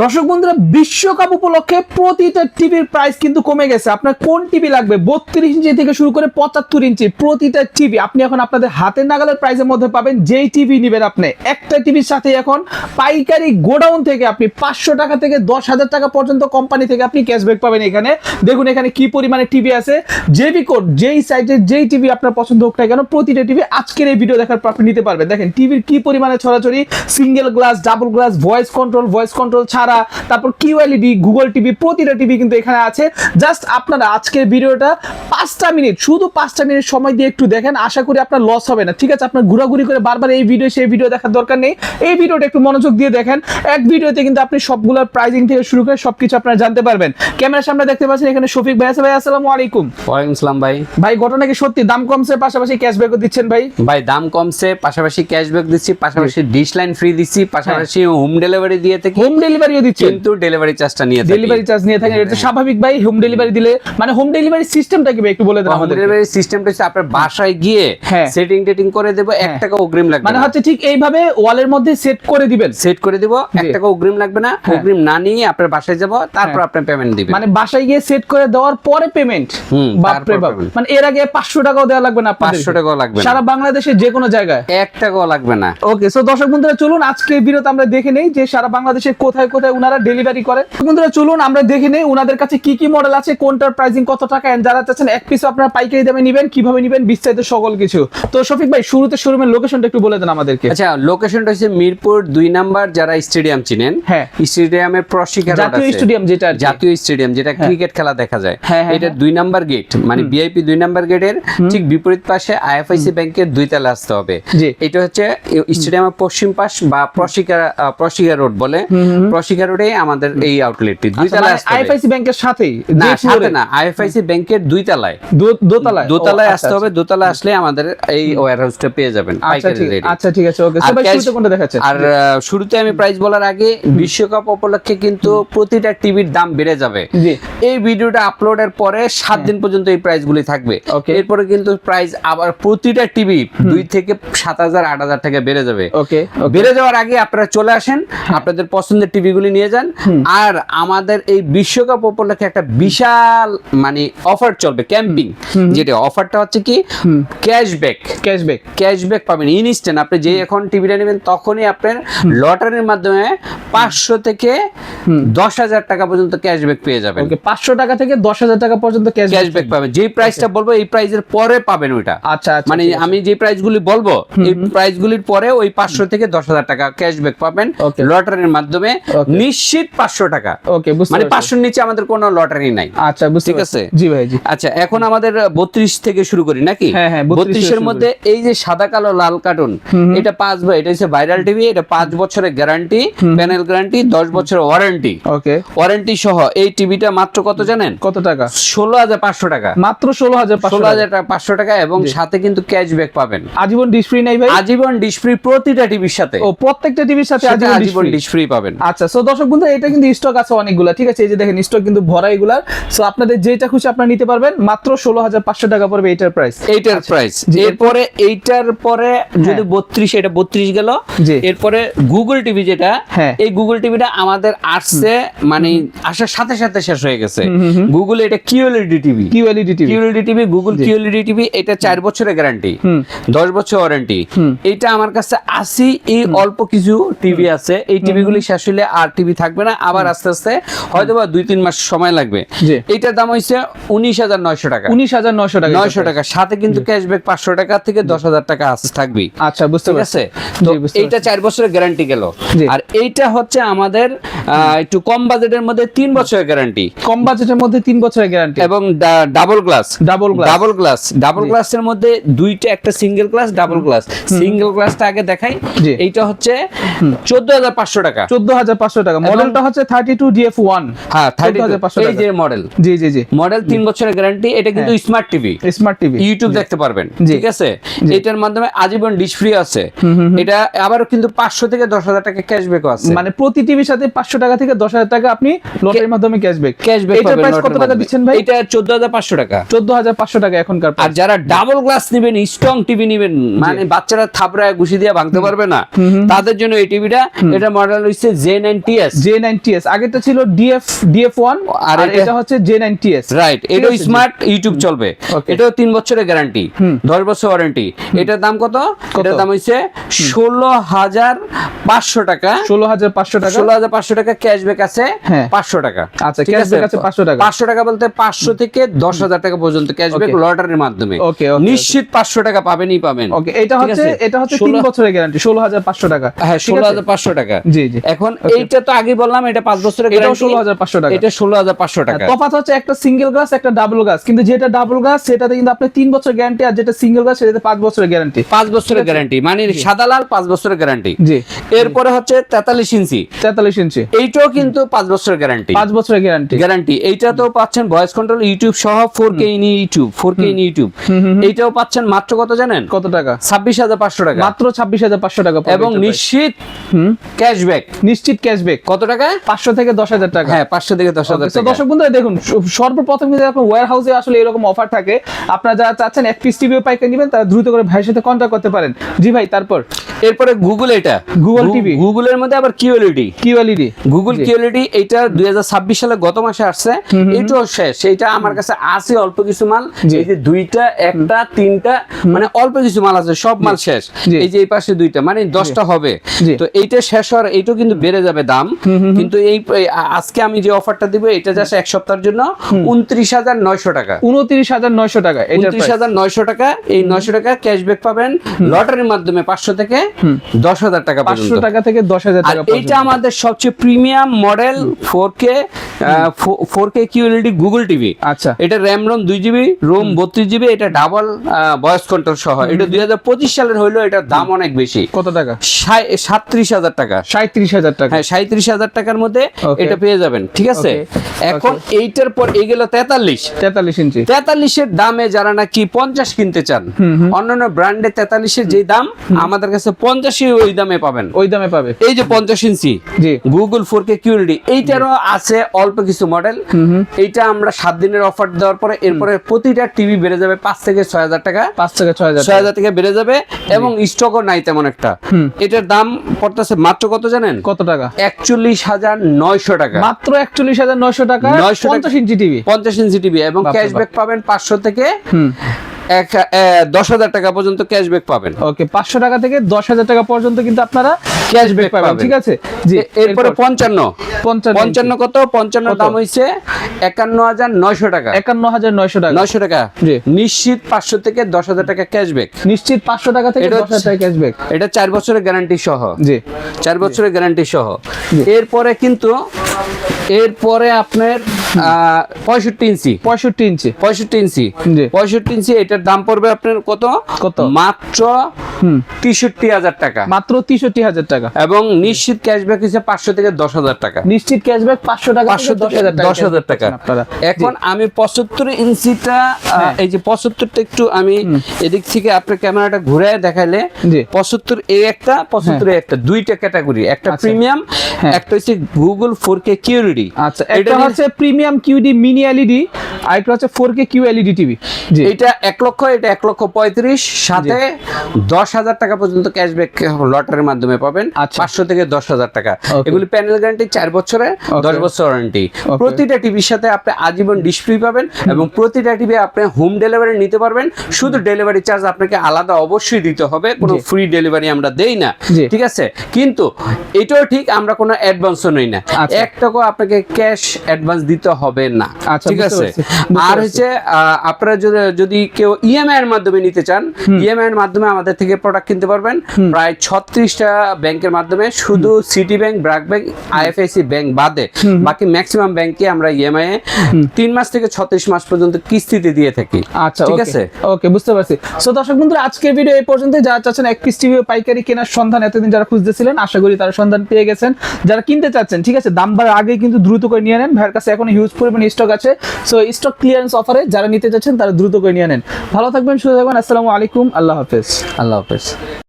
দর্শক বন্ধুরা, বিশ্বকাপ উপলক্ষে প্রতিটা টিভির প্রাইস কিন্তু কমে গেছে। আপনার কোন টিভি লাগবে 32 ইঞ্চি থেকে শুরু করে 75 ইঞ্চি প্রতিটা টিভি আপনি এখন আপনাদের হাতের নাগালের প্রাইসের মধ্যে পাবেন। যেই টিভি নেবেন আপনি একটা টিভির সাথে এখন পাইকারি গোডাউন থেকে আপনি 500 টাকা থেকে 10,000 টাকা পর্যন্ত কোম্পানি থেকে আপনি ক্যাশব্যাক পাবেন। এখানে দেখুন এখানে কি পরিমাণে টিভি আছে, জেবি কোড যেই সাইটের যেই টিভি আপনার পছন্দ হোক না কেন প্রতিটা টিভি আজকের এই ভিডিও দেখার পর আপনি নিতে পারবেন। দেখেন টিভির কি পরিমাণে ছড়াছড়ি, single glass, double glass, voice control ছাড়া, তারপর কিউএলইডি, গুগল টিভি, প্রতিটা টিভি কিন্তু এখানে আছে। জাস্ট আপনারা আজকের ভিডিওটা 5টা মিনিট, শুধু 5টা মিনিট সময় দিয়ে একটু দেখেন, আশা করি আপনার লস হবে না। ঠিক আছে, আপনার ঘোরাঘুরি করে বারবার এই ভিডিও সেই ভিডিও দেখার দরকার নেই। এই ভিডিওটা একটু মনোযোগ দিয়ে দেখেন, এক ভিডিওতে কিন্তু আপনি সবগুলোর প্রাইসিং থেকে শুরু করে সবকিছু আপনারা জানতে পারবেন। ক্যামেরার সামনে দেখতে পাচ্ছেন এখানে শফিক ভাই আছে। ভাই আসসালামু আলাইকুম। ওয়ালাইকুম আসসালাম ভাই। ভাই ঘটনা কি সত্যি দাম কমছে পাশাপাশি ক্যাশব্যাকও দিচ্ছেন? ভাই ভাই দাম কমছে, পাশাপাশি ক্যাশব্যাক দিচ্ছি, পাশাপাশি ডিশ লাইন ফ্রি দিচ্ছি, পাশাপাশি হোম ডেলিভারি দিয়ে থাকি। হোম ডেলিভারিও দিচ্ছেন? কিন্তু ডেলিভারি চার্জটা নিয়ে থাকি। ডেলিভারি চার্জ নিয়ে থাকেন, এটা স্বাভাবিক ভাই। হোম ডেলিভারি দিলে মানে হোম ডেলিভারি সিস্টেমটা কি ভাই একটু বলে দেন আমাদের। হোম ডেলিভারি সিস্টেমটা হচ্ছে আপনার বাসায় গিয়ে সেটিং করে দেব, 1 টাকা অগ্রিম লাগবে মানে না। হচ্ছে ঠিক এইভাবে ওয়ালের মধ্যে সেট করে দিবেন, সেট করে দেব, 1 টাকা অগ্রিম লাগবে না। অগ্রিম না নিয়ে আপনার বাসায় যাব, তারপর আপনি পেমেন্ট দিবেন। মানে বাসায় গিয়ে সেট করে দেওয়ার পরে পেমেন্ট। বাপরে বাপ, মানে এর আগে 500 টাকাও দেওয়া লাগবে না আপনাদের? 500 টাকাও লাগবে না, সারা বাংলাদেশের যে কোনো জায়গায় 1 টাকাও লাগবে না। ওকে, সো দর্শক বন্ধুরা চলুন আজকে ভিডিওতে আমরা দেখে নেই যে সারা বাংলাদেশে কোথায় কোথায় উনারা ডেলিভারি করে। বন্ধুরা চলুন আমরা দেখে নেই উনাদের কাছে কি কি মডেল আছে, কোনটার প্রাইসিং কত টাকা, এন্ড যারা চাচ্ছেন এক পিস আপনারা পাইকারি দামে নেবেন কিভাবে নেবেন বিস্তারিত সকল কিছু। তো শফিক ভাই শুরুতে শোরুমের লোকেশনটা একটু বলে দেন আমাদেরকে। আচ্ছা, লোকেশনটা হচ্ছে মিরপুর 2 নাম্বার, যারা স্টেডিয়াম চিনেন, স্টেডিয়ামের প্রশিক্ষণ জাতীয় স্টেডিয়াম, যেটা জাতীয় স্টেডিয়াম যেটা ক্রিকেট খেলা দেখা যায়, এটা 2 নাম্বার গেট, মানে ভিআইপি 2 নাম্বার গেটের ঠিক বিপরীত পাশে আইএফআইসি ব্যাংকের 2 তলা আসতে হবে। এটা হচ্ছে স্টেডিয়ামের পশ্চিম পাশ বা প্রশিকা রোড বলে, প্রশিকা রোডে আমাদের এই আউটলেটটি 2 তলা আসতে হবে। আইএফআইসি ব্যাংকের সাথেই? না, সাথে না, আইএফআইসি ব্যাংকের 2 তলায়, দোতলায় আসতে হবে। দোতলায় আসলে আমাদের এই ওয়্যারহাউসটা পেয়ে যাবেন পাইকারি রেটে। আচ্ছা ঠিক আছে, ওকে। সবাই শুরুতে কোনটা দেখাচ্ছেন? আর শুরুতে আমি প্রাইস বলার আগে, বিশ্বকাপ উপলক্ষে কিন্তু প্রতিটা টিভির দাম বেড়ে যাবে। এই ভিডিওটা আপলোডের পরে 7 দিন পর্যন্ত এই প্রাইসগুলি থাকবে। এরপরে কিন্তু প্রাইস আবার প্রতিটা টিভি 2 থেকে 7,000 8,000 টাকা বেড়ে যাবে। ওকে, বেড়ে যাওয়ার আগে আপনারা চলে আসেন, আপনাদের পছন্দের টিভিগুলি নিয়ে যান। আর আমাদের এই বিশ্বকাপ উপলক্ষে একটা বিশাল মানে অফার চলবে, ক্যাম্পিং, যেটা অফারটা হচ্ছে কি ক্যাশব্যাক পাবেন ইনস্ট্যান্ট। আপনি যে এখন টিভিটা নেবেন তখনই আপনার লটারির মাধ্যমে 500 থেকে 10,000 টাকা পর্যন্ত ক্যাশব্যাক পেয়ে যাবেন। 500 টাকা থেকে 10,000 টাকা পর্যন্ত ক্যাশব্যাক পাবেন। যে প্রাইসটা বলবো এই প্রাইসের পরে পাবেন ওইটা। আচ্ছা, মানে আমি যে প্রাইসগুলি বলবো এই প্রাইসগুলির পরে ওই 500 থেকে 10,000 টাকা ক্যাশব্যাক পাবেন লটারির মাধ্যমে, নিশ্চিত 500 টাকা। ওকে, মানে 500 নিচে আমাদের কোনো লটারি নাই। আচ্ছা, ঠিক আছে। জি ভাই, জি। আচ্ছা, এখন আমাদের 32 থেকে শুরু করি নাকি? 32 এর মধ্যে এই যে সাদা কালো লাল কার্টুন, এটা 5 ভাই, এটা হচ্ছে ভাইরাল টিভি, এটা 5 বছরের গ্যারান্টি, প্যানেল গ্যারান্টি, 10 বছরের ওয়ারেন্টি। ওকে, ওয়ারেন্টি সহ এই টিভিটা মাত্র কত জানেন? কত টাকা? 16,500 টাকা। মাত্র 16,500 টাকা, এবং সাথে কিন্তু ক্যাশব্যাক পাবেন। আজীবন ডিশ ফ্রি নাই ভাই? আজীবন ডিশ ফ্রি প্রতিটা টিভির সাথে। ও, প্রত্যেকটা টিভির সাথে আজীবন ডিশ ফ্রি পাবেন। আচ্ছা, সো দর্শক বন্ধু এটা কিন্তু স্টক আছে অনেকগুলা। ঠিক আছে, এই যে দেখেন স্টক কিন্তু ভরা এগুলার। সো আপনাদের যেটা খুশি আপনারা নিতে পারবেন, মাত্র 16,500 টাকা পড়বে এইটার প্রাইস। এরপরে এইটার পরে যদি 32, এটা 32 গেল। এরপরে গুগল টিভি যেটা, এই গুগল টিভিটা আমাদের আসছে মানে আসার সাথে সাথে শেষ হয়ে গেছে। গুগল এটা QLED TV, Google QLED TV, এটা 4 বছরের গ্যারান্টি, 10 বছর ওয়ারেন্টি। এটা আমার কাছে আসি এই অল্প কিছু টিভি আছে, এই টিভিগুলি শেষ হলে আর টিভি থাকবে না, আবার আস্তে আস্তে হয়তো বা 2-3 মাস সময় লাগবে। এটার দাম হইছে 19,900 টাকা। 19,900 টাকা, সাথে কিন্তু ক্যাশব্যাক 500 টাকা থেকে 10,000 টাকা থাকবে। আচ্ছা, বুঝতে পারছি। তো এইটা 4 বছরের গ্যারান্টি গেল। আর এইটা হচ্ছে আমাদের একটু কম বাজেটের মধ্যে 3 বছরের গ্যারান্টি, কম বাজেটের মধ্যে 3 বছরের গ্যারান্টি, এবং ডাবল গ্লাসের মধ্যে দুইটা, একটা single glass, double glass. Single গ্লাসটা আগে দেখাই, এইটা হচ্ছে 14,500 টাকা। 14,500 টাকা। মডেলটা হচ্ছে 32DF1। হ্যাঁ, 32,500 এই যে মডেল। জি মডেল 3 বছরের গ্যারান্টি। এটা কিন্তু স্মার্ট টিভি, ইউটিউব দেখতে পারবেন। ঠিক আছে, এটার মাধ্যমে আজীবন ডিশ ফ্রি আছে। এটা আবারও কিন্তু 500 থেকে 10,000 টাকা ক্যাশব্যাকও আছে। মানে প্রতি টিভির সাথে 500 টাকা থেকে 10,000 টাকা আপনি লটারির মাধ্যমে ক্যাশব্যাক এটার প্রাইস কত টাকা দিচ্ছেন ভাই? এটা 14,500 টাকা। 14,500 টাকা এখনকার। আর যারা ডাবল গ্লাস নেবেন, স্ট্রং টিভি নেবেন, মানে বাচ্চারা থাপড়ায় ঘুষি দিয়ে ভাঙতে পারবে না, তাদের জন্য এই টিভিটা, এটা মডেল হইছে J9 J9TS J9TS আগেটা ছিল DF1 আর এটা হচ্ছে J9TS রাইট এটা স্মার্ট ইউটিউব চলবে এটাও 3 বছরের গ্যারান্টি 10 বছর ওয়ারেন্টি এটার দাম কত এটার দাম হইছে 16500 টাকা 16500 টাকা ক্যাশব্যাক আছে 500 টাকা আচ্ছা ক্যাশব্যাক আছে 500 টাকা 500 টাকা বলতে 500 থেকে 10000 টাকা পর্যন্ত ক্যাশব্যাক লটারির মাধ্যমে নিশ্চিত 500 টাকা পাবেনই পাবেন ওকে এটা হচ্ছে 3 বছরের গ্যারান্টি 16500 টাকা হ্যাঁ 16500 টাকা জি জি এখন এইটা তো আগে বললাম এটা 5 বছরের গ্যারান্টি 16500 টাকা এটা 16500 টাকা তফাৎ হচ্ছে একটা সিঙ্গেল গ্লাস একটা ডাবল গ্লাস কিন্তু যেটা ডাবল গ্লাস সেটাতে কিন্তু আপনি 3 বছর গ্যারান্টি আর যেটা সিঙ্গেল গ্লাস সেটাতে 5 বছরের গ্যারান্টি 5 বছরের গ্যারান্টি মানে সাদা লাল 5 বছরের গ্যারান্টি জি এরপরে হচ্ছে 43 ইঞ্চি এইটাও কিন্তু 5 বছরের গ্যারান্টি 5 বছরের গ্যারান্টি এইটা তো পাচ্ছেন ভয়েস কন্ট্রোল ইউটিউব সহ 4K ইন ইউটিউব এইটাও পাচ্ছেন মাত্র কত জানেন কত টাকা 26500 টাকা মাত্র 26500 টাকা এবং নিশ্চিত ক্যাশব্যাক কত টাকা 500 থেকে 10000 টাকা হ্যাঁ 500 থেকে 10000 টাকা দর্শক বন্ধুরা দেখুন সর্বপ্রথম কিন্তু আপনার ওয়্যার হাউসে আসলে এরকম অফার থাকে আপনারা যারা চাচ্ছেন একপিস টিভিও পাইকারি নেবেন তারা দ্রুত করে ভাইয়ের সাথে কন্টাক্ট করতে পারেন জি ভাই তারপর এরপরে গুগল এটা গুগল টিভি গুগলের মধ্যে আবার কিউএলইডি গুগল কিউএলইডি এটা 2026 সালে গত মাসে আসছে এটাও শেষ এটা আমার কাছে আছে অল্প কিছু মাল এই যে দুইটা একটা তিনটা মানে অল্প কিছু মাল আছে সব মাল শেষ এই যে এই পাশে দুইটা মানে 10টা হবে তো এইটা শেষ হওয়ার এইটাও কিন্তু বেড়ে যাবে দাম কিন্তু এই আজকে আমি যে অফারটা দিব এটা জাস্ট এক সপ্তাহের জন্য 29900 টাকা 29900 টাকা 29900 টাকা এই 900 টাকা ক্যাশব্যাক পাবেন লটারির মাধ্যমে 500 থেকে 10000 টাকা পর্যন্ত 500 টাকা থেকে 10000 টাকা পর্যন্ত এটা আমাদের সবচেয়ে premium model 4K QLED Google TV আচ্ছা এটা RAM ROM 2GB ROM 32GB এটা ডাবল ভয়েস কন্ট্রোল সহ এটা 2025 সালের হইলো এটার দাম অনেক বেশি কত টাকা 37000 টাকা 37000 টাকা হ্যাঁ 37000 টাকার মধ্যে এটা পেয়ে যাবেন ঠিক আছে এখন এইটার পর এই গেল 43 ইঞ্চি 43 এর দামে যারা নাকি 50 কিনতে চান অন্যান্য ব্র্যান্ডে 43 এর যে দাম আমাদের কাছে 50 ওই দামে পাবেন এই যে 50 ইঞ্চি জি গুগল 4K QLED এইটারও আছে অল্প কিছু মডেল এইটা আমরা 7 দিনের অফার দেওয়ার পরে এরপরে প্রতিটা টিভি বেড়ে যাবে 5 থেকে 6000 টাকা 5 থেকে 6000 টাকা বেড়ে যাবে এবং স্টকও নাই তেমন একটা এটার দাম পড়তেছে মাত্র কত জানেন কত টাকা 41900 টাকা মাত্র 41900 টাকা 50 ইঞ্চি টিভি এবং ক্যাশব্যাক পাবেন 500 থেকে 10000 টাকা পর্যন্ত ক্যাশব্যাক পাবেন ওকে 500 টাকা থেকে 10000 টাকা পর্যন্ত কিন্তু আপনারা ক্যাশব্যাক পাবেন ঠিক আছে জি এরপরে 55 কত 55 দাম হইছে 51900 টাকা 90000 টাকা জি নিশ্চিত 500 থেকে 10000 টাকা ক্যাশব্যাক নিশ্চিত 500 টাকা থেকে 10000 টাকা ক্যাশব্যাক এটা 4 বছরের গ্যারান্টি সহ জি 4 বছরের গ্যারান্টি সহ এরপরে আপনার 65 ইঞ্চি এটার দাম পড়বে আপনার কত মাত্র 63000 টাকা মাত্র 63000 টাকা এবং নিশ্চিত ক্যাশব্যাক হিসেবে 500 থেকে 10000 টাকা নিশ্চিত ক্যাশব্যাক 500 টাকা 10000 টাকা এখন আমি 75 ইঞ্চিটা এই যে 75টা একটু আমি এদিক থেকে আপনার ক্যামেরাটা ঘুরায় দেখাইলে 75 এ একটা 75 এ একটা দুইটা ক্যাটাগরি একটা প্রিমিয়াম একটা হচ্ছে গুগল 4K QLED আচ্ছা এটা হচ্ছে প্রিমিয়াম QD মিনি LED আর একটা হচ্ছে 4K QLED টিভি জি এটা 1 লক্ষ এটা 1,35,000 সাথে 10000 টাকা পর্যন্ত ক্যাশব্যাক লটারির মাধ্যমে পাবেন 500 থেকে 10000 টাকা এগুলি প্যানেল গ্যারান্টি 4 বছরের 10 বছর ওয়ারেন্টি প্রতিটা টিভির সাথে আপনি আজীবন ডিশ ফ্রি পাবেন এবং প্রতিটা টিভি আপনি হোম ডেলিভারি নিতে পারবেন শুধু ডেলিভারি চার্জ আপনাকে আলাদা অবশ্যই দিতে হবে কোনো ফ্রি ডেলিভারি আমরা দেই না ঠিক আছে কিন্তু এটাও ঠিক আমরা কোনো অ্যাডভান্সও নেই না 1 টাকা আপনাকে ক্যাশ অ্যাডভান্স দিতে হবে না ঠিক আছে আর হচ্ছে আপনারা যদি কেউ ইএমআই এর মাধ্যমে নিতে চান ইএমআই এর মাধ্যমে আমাদের থেকে প্রোডাক্ট কিনতে পারবেন প্রায় 36টা ব্যাংকের মাধ্যমে শুধু city bank BRAC bank IFIC bank বাদে বাকি ম্যাক্সিমাম ব্যাংকে আমরা ইএমআই এ 3 মাস থেকে 36 মাস পর্যন্ত কিস্তিতে দিয়ে থাকি আচ্ছা ঠিক আছে ওকে বুঝতে পারছি সো দর্শক বন্ধুরা আজকের ভিডিও এই পর্যন্ত যারা চাচ্ছেন এক পিস টিভি পাইকারি কেনার সন্ধান এতদিন যারা খুঁজতেছিলেন আশা করি তারা সন্ধান পেয়ে গেছেন যারা কিনতে চাচ্ছেন ঠিক আছে দাম বাড়ার আগে কিন্তু দ্রুত করে নিয়ে নেন ভাইয়ের কাছে এখন হিউজ পরিমাণ স্টক আছে সো স্টক ক্লিয়ারেন্স অফারে যারা নিতে যাচ্ছেন তারা দ্রুত করে নিয়ে নেন ভালো থাকবেন সুস্থ থাকবেন আসসালামু আলাইকুম আল্লাহ হাফেজ